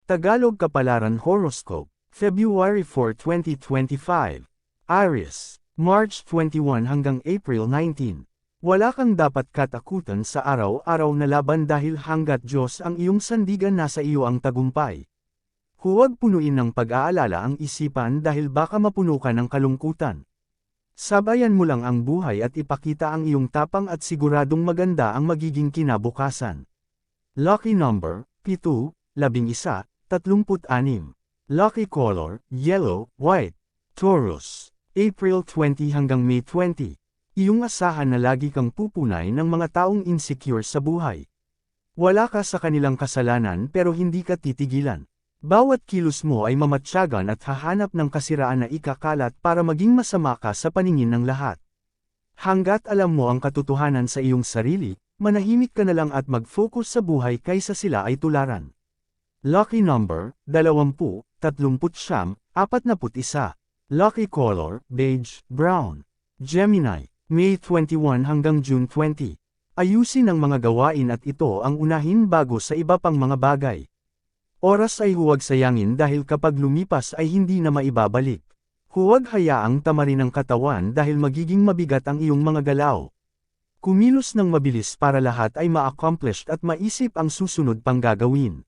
Tagalog Kapalaran Horoscope, February 4, 2025. Aries, March 21 hanggang April 19. Wala kang dapat katakutan sa araw-araw na laban dahil hanggat Diyos ang iyong sandigan nasa iyo ang tagumpay. Huwag punuin ng pag-aalala ang isipan dahil baka mapuno ka ng kalungkutan. Sabayan mo lang ang buhay at ipakita ang iyong tapang at siguradong maganda ang magiging kinabukasan. Lucky number, 7, 11, 36. Lucky color, yellow, white. Taurus, April 20 hanggang May 20. Iyong asahan na lagi kang pupunay ng mga taong insecure sa buhay. Wala ka sa kanilang kasalanan pero hindi ka titigilan. Bawat kilos mo ay mamatyagan at hahanap ng kasiraan na ikakalat para maging masama ka sa paningin ng lahat. Hanggat alam mo ang katotohanan sa iyong sarili, manahimik ka na lang at mag-focus sa buhay kaysa sila ay tularan. Lucky number, 20, 39, 41. Lucky color, beige, brown. Gemini, May 21 hanggang June 20. Ayusin ang mga gawain at ito ang unahin bago sa iba pang mga bagay. Oras ay huwag sayangin dahil kapag lumipas ay hindi na maibabalik. Huwag hayaang tamarin ang katawan dahil magiging mabigat ang iyong mga galaw. Kumilos ng mabilis para lahat ay ma-accomplished at maisip ang susunod pang gagawin.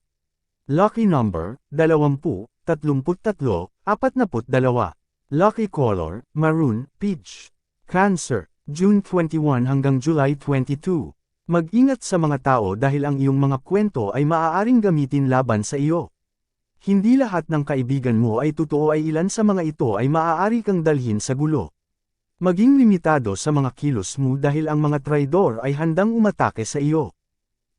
Lucky number, 20, 33, 42. Lucky color, maroon, peach. Cancer, June 21 hanggang July 22. Mag-ingat sa mga tao dahil ang iyong mga kwento ay maaaring gamitin laban sa iyo. Hindi lahat ng kaibigan mo ay totoo ay ilan sa mga ito ay maaari kang dalhin sa gulo. Maging limitado sa mga kilos mo dahil ang mga traidor ay handang umatake sa iyo.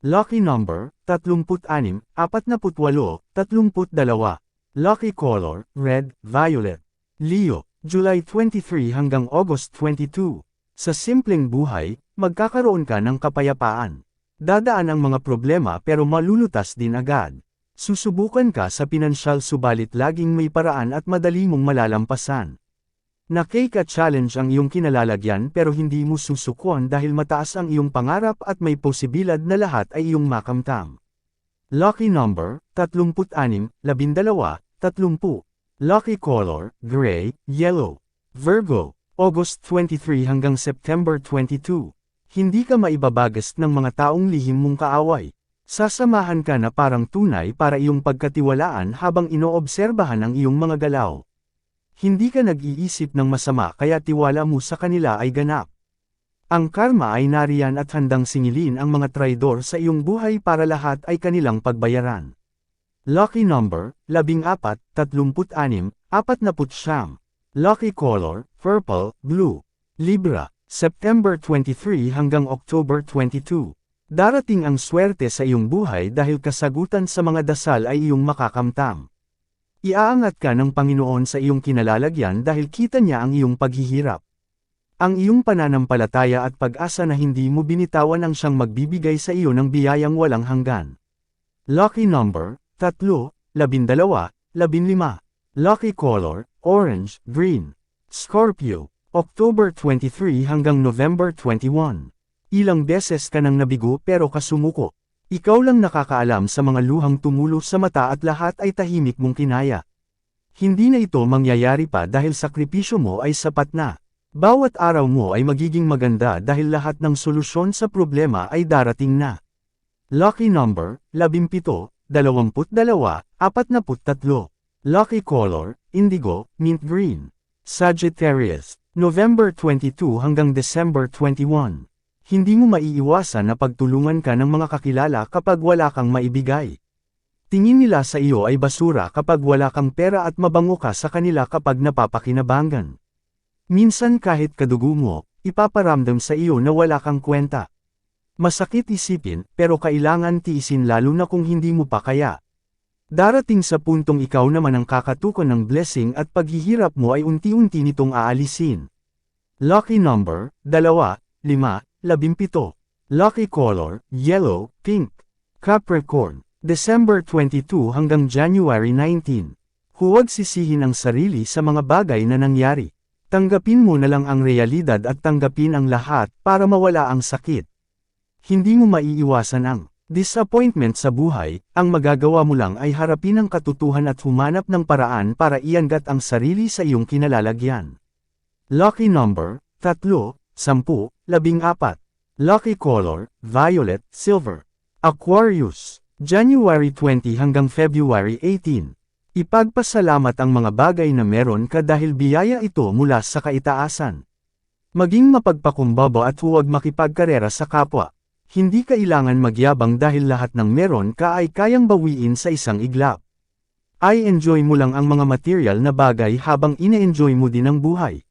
Lucky number, 36, 48, 32. Lucky color, red, violet. Leo, July 23 hanggang August 22. Sa simpleng buhay, magkakaroon ka ng kapayapaan. Dadaan ang mga problema pero malulutas din agad. Susubukan ka sa pinansyal subalit laging may paraan at madali mong malalampasan. Nakaka-challenge ang iyong kinalalagyan pero hindi mo susukuan dahil mataas ang iyong pangarap at may posibilidad na lahat ay iyong makamtam. Lucky number, 36, 12, 30. Lucky color, gray, yellow. Virgo, August 23 hanggang September 22. Hindi ka maibabagas ng mga taong lihim mong kaaway. Sasamahan ka na parang tunay para iyong pagkatiwalaan habang inoobserbahan ang iyong mga galaw. Hindi ka nag-iisip ng masama kaya tiwala mo sa kanila ay ganap. Ang karma ay nariyan at handang singilin ang mga traidor sa iyong buhay para lahat ay kanilang pagbayaran. Lucky number, 14, 36, 49. Lucky color, purple, blue. Libra, September 23 hanggang October 22. Darating ang swerte sa iyong buhay dahil kasagutan sa mga dasal ay iyong makakamtam. Iaangat ka ng Panginoon sa iyong kinalalagyan dahil kita niya ang iyong paghihirap. Ang iyong pananampalataya at pag-asa na hindi mo binitawan ang siyang magbibigay sa iyo ng biyayang walang hanggan. Lucky number, 3, 12, 15. Lucky color, orange, green. Scorpio, October 23 hanggang November 21. Ilang beses ka nang nabigo pero kasumuko. Ikaw lang nakakaalam sa mga luhang tumulo sa mata at lahat ay tahimik mong kinaya. Hindi na ito mangyayari pa dahil sakripisyo mo ay sapat na. Bawat araw mo ay magiging maganda dahil lahat ng solusyon sa problema ay darating na. Lucky number, 17, 22, 43. Lucky color, indigo, mint green. Sagittarius, November 22 hanggang December 21. Hindi mo maiiwasan na pagtulungan ka ng mga kakilala kapag wala kang maibigay. Tingin nila sa iyo ay basura kapag wala kang pera at mabango ka sa kanila kapag napapakinabangan. Minsan kahit kadugo mo, ipaparamdam sa iyo na wala kang kwenta. Masakit isipin, pero kailangan tiisin lalo na kung hindi mo pa kaya. Darating sa puntong ikaw naman ang kakatukan ng blessing at paghihirap mo ay unti-unti nitong aalisin. Lucky number, 2, 5, 17. Lucky color, yellow, pink. Capricorn, December 22 hanggang January 19. Huwag sisihin ang sarili sa mga bagay na nangyari. Tanggapin mo na lang ang realidad at tanggapin ang lahat para mawala ang sakit. Hindi mo maiiwasan ang Disappointment sa buhay, ang magagawa mo lang ay harapin ang katotohanan at humanap ng paraan para iangat ang sarili sa iyong kinalalagyan. Lucky number, 3, 10, 14. Lucky color, violet, silver. Aquarius, January 20 hanggang February 18. Ipagpasalamat ang mga bagay na meron ka dahil biyaya ito mula sa kaitaasan. Maging mapagpakumbaba at huwag makipagkarera sa kapwa. Hindi kailangan magyabang dahil lahat ng meron ka ay kayang bawiin sa isang iglap. Ay enjoy mo lang ang mga material na bagay habang ine-enjoy mo din ang buhay.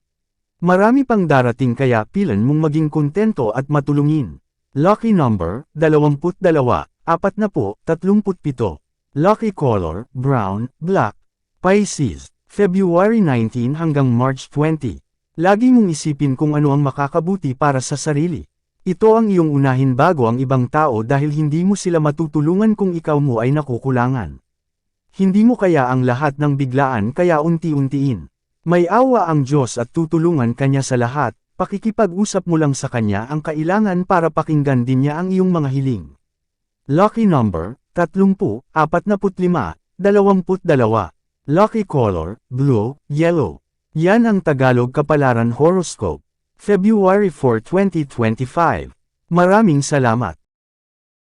Marami pang darating kaya pilan mong maging kontento at matulungin. Lucky number, 22, 40, 37. Lucky color, brown, black. Pisces, February 19 hanggang March 20. Lagi mong isipin kung ano ang makakabuti para sa sarili. Ito ang iyong unahin bago ang ibang tao dahil hindi mo sila matutulungan kung ikaw mo ay nakukulangan. Hindi mo kaya ang lahat ng biglaan kaya unti-untiin. May awa ang Diyos at tutulungan Kanya sa lahat, pakikipag-usap mo lang sa Kanya ang kailangan para pakinggan din niya ang iyong mga hiling. Lucky number, 30, 45, 22. Lucky color, blue, yellow. Yan ang Tagalog Kapalaran Horoscope. February 4, 2025. Maraming salamat.